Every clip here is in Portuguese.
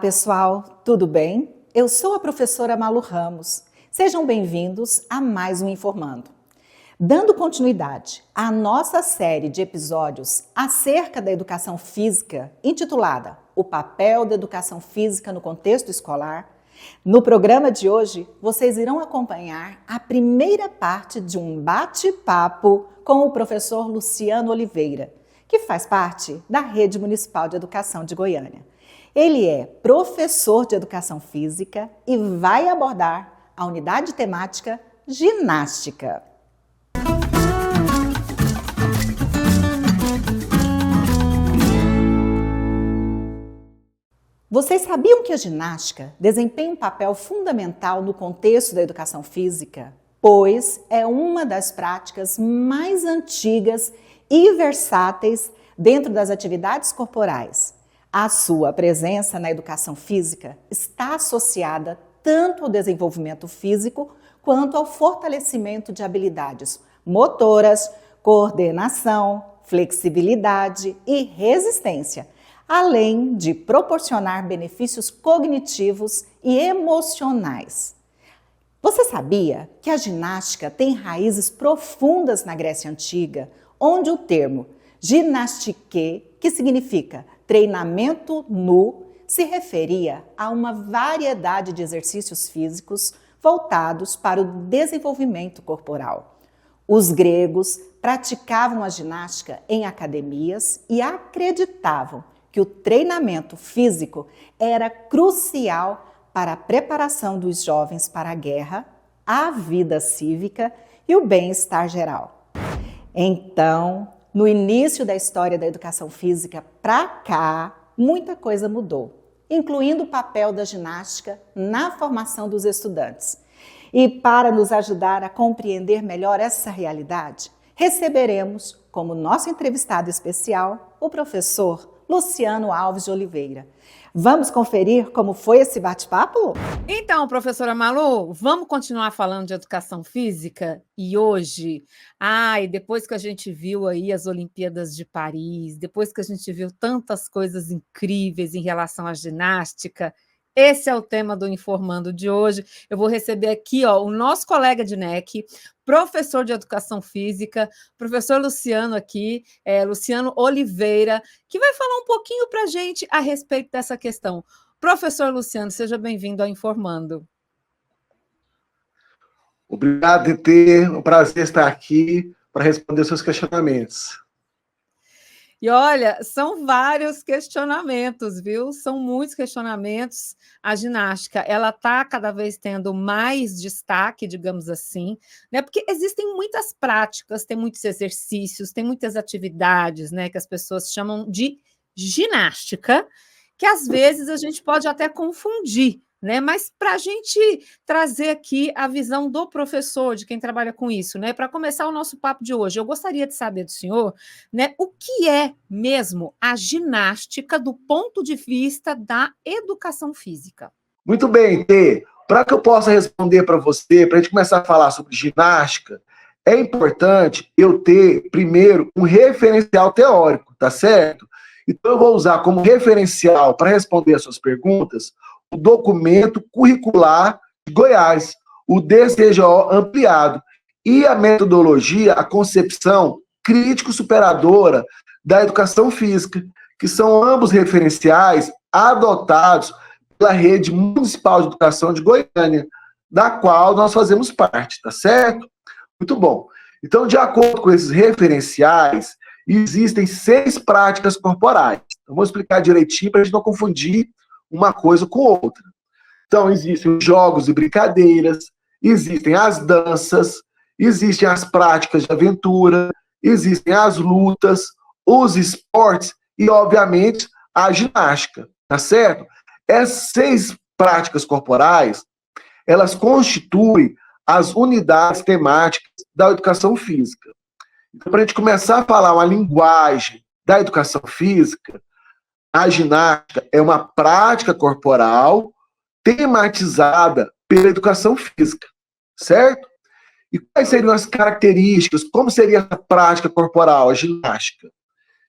pessoal, tudo bem? Eu sou a professora Malu Ramos. Sejam bem-vindos a mais um Informando. Dando continuidade à nossa série de episódios acerca da educação física, intitulada O papel da educação física no contexto escolar, no programa de hoje vocês irão acompanhar a primeira parte de um bate-papo com o professor Luciano Oliveira, que faz parte da Rede Municipal de Educação de Goiânia. Ele é professor de Educação Física e vai abordar a unidade temática Ginástica. Vocês sabiam que a ginástica desempenha um papel fundamental no contexto da educação física? Pois é uma das práticas mais antigas e versáteis dentro das atividades corporais. A sua presença na educação física está associada tanto ao desenvolvimento físico quanto ao fortalecimento de habilidades motoras, coordenação, flexibilidade e resistência, além de proporcionar benefícios cognitivos e emocionais. Você sabia que a ginástica tem raízes profundas na Grécia Antiga, onde o termo gymnastike, que significa treinamento nu, se referia a uma variedade de exercícios físicos voltados para o desenvolvimento corporal. Os gregos praticavam a ginástica em academias e acreditavam que o treinamento físico era crucial para a preparação dos jovens para a guerra, a vida cívica e o bem-estar geral. Então, no início da história da educação física para cá, muita coisa mudou, incluindo o papel da ginástica na formação dos estudantes. E para nos ajudar a compreender melhor essa realidade, receberemos como nosso entrevistado especial o professor Luciano Alves de Oliveira. Vamos conferir como foi esse bate-papo? Então, professora Malu, vamos continuar falando de educação física? E hoje, depois que a gente viu aí as Olimpíadas de Paris, depois que a gente viu tantas coisas incríveis em relação à ginástica, esse é o tema do Informando de hoje. Eu vou receber aqui o nosso colega de NEC, professor de Educação Física, professor Luciano aqui, Luciano Oliveira, que vai falar um pouquinho para a gente a respeito dessa questão. Professor Luciano, seja bem-vindo ao Informando. Obrigado, ET. É um prazer estar aqui para responder seus questionamentos. E olha, são vários questionamentos, viu? São muitos questionamentos. A ginástica, ela está cada vez tendo mais destaque, digamos assim, né? Porque existem muitas práticas, tem muitos exercícios, tem muitas atividades, né? Que as pessoas chamam de ginástica, que às vezes a gente pode até confundir, né? Mas para a gente trazer aqui a visão do professor, de quem trabalha com isso, né? Para começar o nosso papo de hoje, eu gostaria de saber do senhor, né, o que é mesmo a ginástica do ponto de vista da educação física? Muito bem, Tê. Para que eu possa responder para você, para a gente começar a falar sobre ginástica, é importante eu ter, primeiro, um referencial teórico, tá certo? Então, eu vou usar como referencial para responder as suas perguntas o documento curricular de Goiás, o DCGO ampliado, e a metodologia, a concepção crítico-superadora da educação física, que são ambos referenciais adotados pela Rede Municipal de Educação de Goiânia, da qual nós fazemos parte, tá certo? Muito bom. Então, de acordo com esses referenciais, existem 6 práticas corporais. Eu vou explicar direitinho para a gente não confundir uma coisa com outra. Então, existem os jogos e brincadeiras, existem as danças, existem as práticas de aventura, existem as lutas, os esportes e, obviamente, a ginástica, tá certo? Essas 6 práticas corporais, elas constituem as unidades temáticas da educação física. Então, para a gente começar a falar uma linguagem da educação física, a ginástica é uma prática corporal tematizada pela educação física, certo? E quais seriam as características? Como seria essa prática corporal, a ginástica?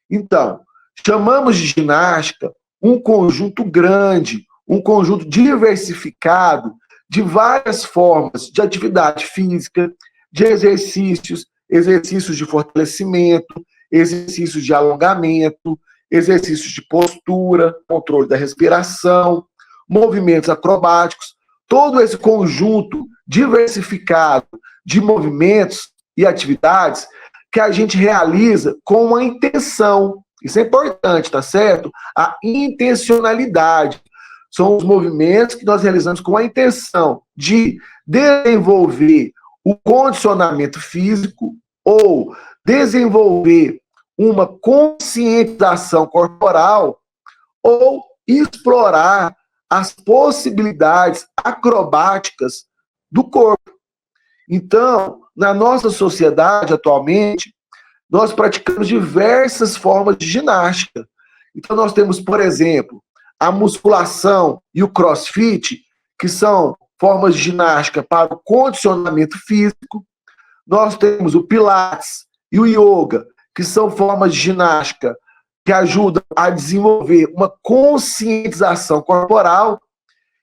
Então, chamamos de ginástica um conjunto grande, um conjunto diversificado de várias formas de atividade física, de exercícios, exercícios de fortalecimento, exercícios de alongamento, exercícios de postura, controle da respiração, movimentos acrobáticos, todo esse conjunto diversificado de movimentos e atividades que a gente realiza com uma intenção. Isso é importante, tá certo? A intencionalidade. São os movimentos que nós realizamos com a intenção de desenvolver o condicionamento físico ou desenvolver uma conscientização corporal ou explorar as possibilidades acrobáticas do corpo. Então, na nossa sociedade atualmente, nós praticamos diversas formas de ginástica. Então, nós temos, por exemplo, a musculação e o crossfit, que são formas de ginástica para o condicionamento físico. Nós temos o pilates e o yoga, que são formas de ginástica que ajudam a desenvolver uma conscientização corporal.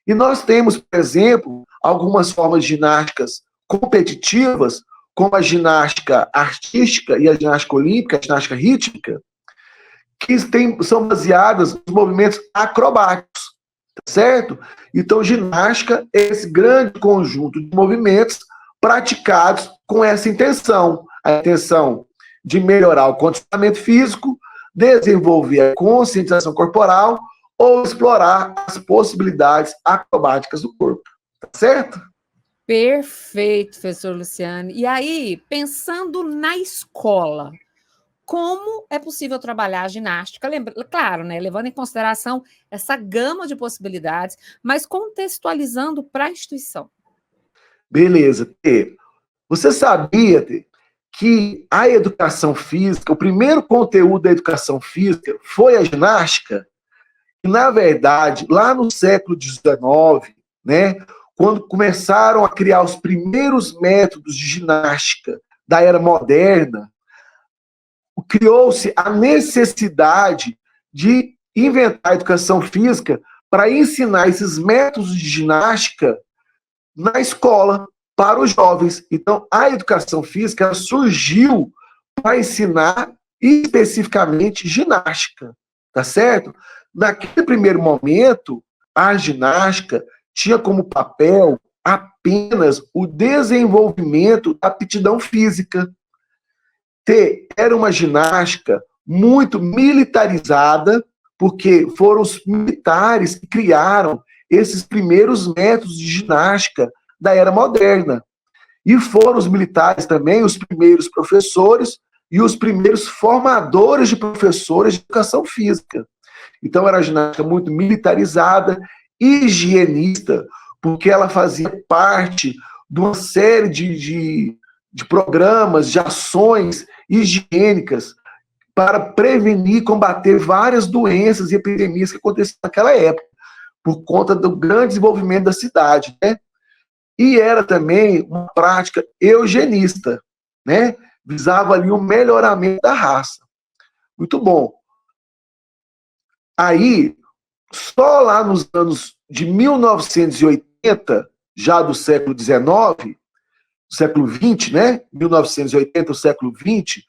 E nós temos, por exemplo, algumas formas de ginásticas competitivas, como a ginástica artística e a ginástica olímpica, a ginástica rítmica, que são baseadas nos movimentos acrobáticos, certo? Então, ginástica é esse grande conjunto de movimentos praticados com essa intenção, a intenção de melhorar o condicionamento físico, desenvolver a conscientização corporal ou explorar as possibilidades acrobáticas do corpo, tá certo? Perfeito, professor Luciano. E aí, pensando na escola, como é possível trabalhar a ginástica? Claro, né, levando em consideração essa gama de possibilidades, mas contextualizando para a instituição. Beleza, Tê. Você sabia, Tê, que a educação física, o primeiro conteúdo da educação física foi a ginástica? E, na verdade, lá no século XIX, né, quando começaram a criar os primeiros métodos de ginástica da era moderna, criou-se a necessidade de inventar a educação física para ensinar esses métodos de ginástica na escola para os jovens. Então, a educação física surgiu para ensinar especificamente ginástica, tá certo? Naquele primeiro momento, a ginástica tinha como papel apenas o desenvolvimento da aptidão física. Era uma ginástica muito militarizada, porque foram os militares que criaram esses primeiros métodos de ginástica da era moderna. E foram os militares também os primeiros professores e os primeiros formadores de professores de educação física. Então, era uma ginástica muito militarizada, higienista, porque ela fazia parte de uma série de programas, de ações higiênicas para prevenir e combater várias doenças e epidemias que aconteciam naquela época, por conta do grande desenvolvimento da cidade, né? E era também uma prática eugenista, né? Visava ali o melhoramento da raça. Muito bom. Aí, só lá nos anos de 1980, já do século XIX, século XX, né? 1980, o século XX,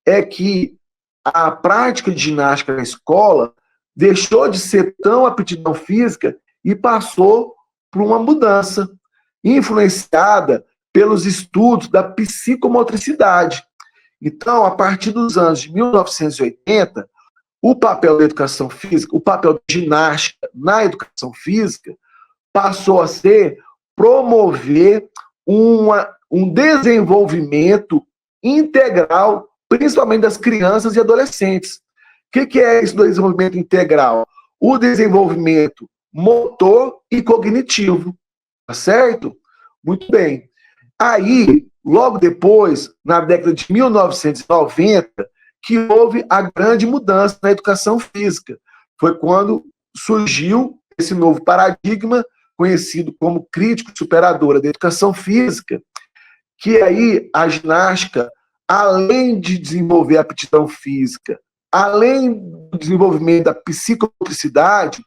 é que a prática de ginástica na escola deixou de ser tão aptidão física e passou por uma mudança, influenciada pelos estudos da psicomotricidade. Então, a partir dos anos de 1980, o papel da educação física, o papel da ginástica na educação física, passou a ser promover um desenvolvimento integral, principalmente das crianças e adolescentes. O que é esse desenvolvimento integral? O desenvolvimento motor e cognitivo, tá certo? Muito bem. Aí, logo depois, na década de 1990, que houve a grande mudança na educação física. Foi quando surgiu esse novo paradigma, conhecido como crítica superadora da educação física, que aí a ginástica, além de desenvolver a aptidão física, além do desenvolvimento da psicomotricidade,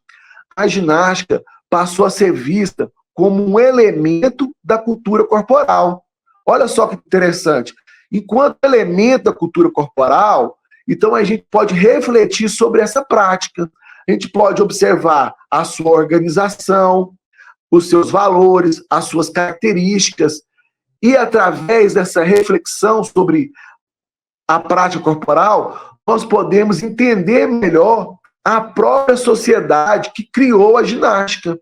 a ginástica passou a ser vista como um elemento da cultura corporal. Olha só que interessante. Enquanto elemento da cultura corporal, então a gente pode refletir sobre essa prática. A gente pode observar a sua organização, os seus valores, as suas características, e através dessa reflexão sobre a prática corporal, nós podemos entender melhor a própria sociedade que criou a ginástica.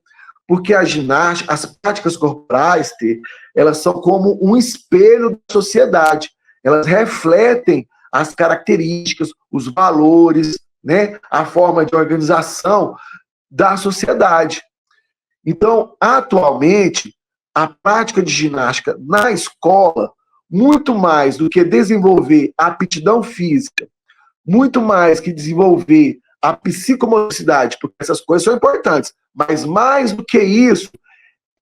Porque a ginástica, as práticas corporais, elas são como um espelho da sociedade. Elas refletem as características, os valores, né, a forma de organização da sociedade. Então, atualmente, a prática de ginástica na escola, muito mais do que desenvolver a aptidão física, muito mais que desenvolver a psicomotricidade, porque essas coisas são importantes, mas mais do que isso,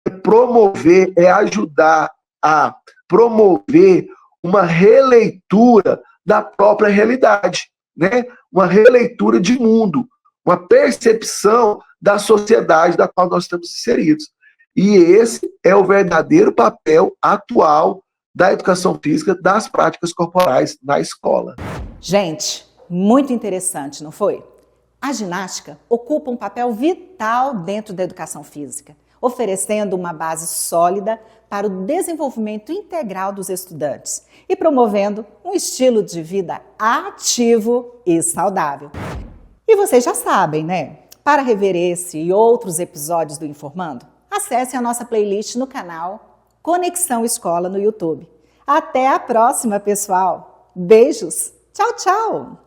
é promover, é ajudar a promover uma releitura da própria realidade, né? Uma releitura de mundo, uma percepção da sociedade da qual nós estamos inseridos. E esse é o verdadeiro papel atual da educação física, das práticas corporais na escola. Gente, muito interessante, não foi? A ginástica ocupa um papel vital dentro da educação física, oferecendo uma base sólida para o desenvolvimento integral dos estudantes e promovendo um estilo de vida ativo e saudável. E vocês já sabem, né? Para rever esse e outros episódios do Informando, acesse a nossa playlist no canal Conexão Escola no YouTube. Até a próxima, pessoal! Beijos! Tchau, tchau!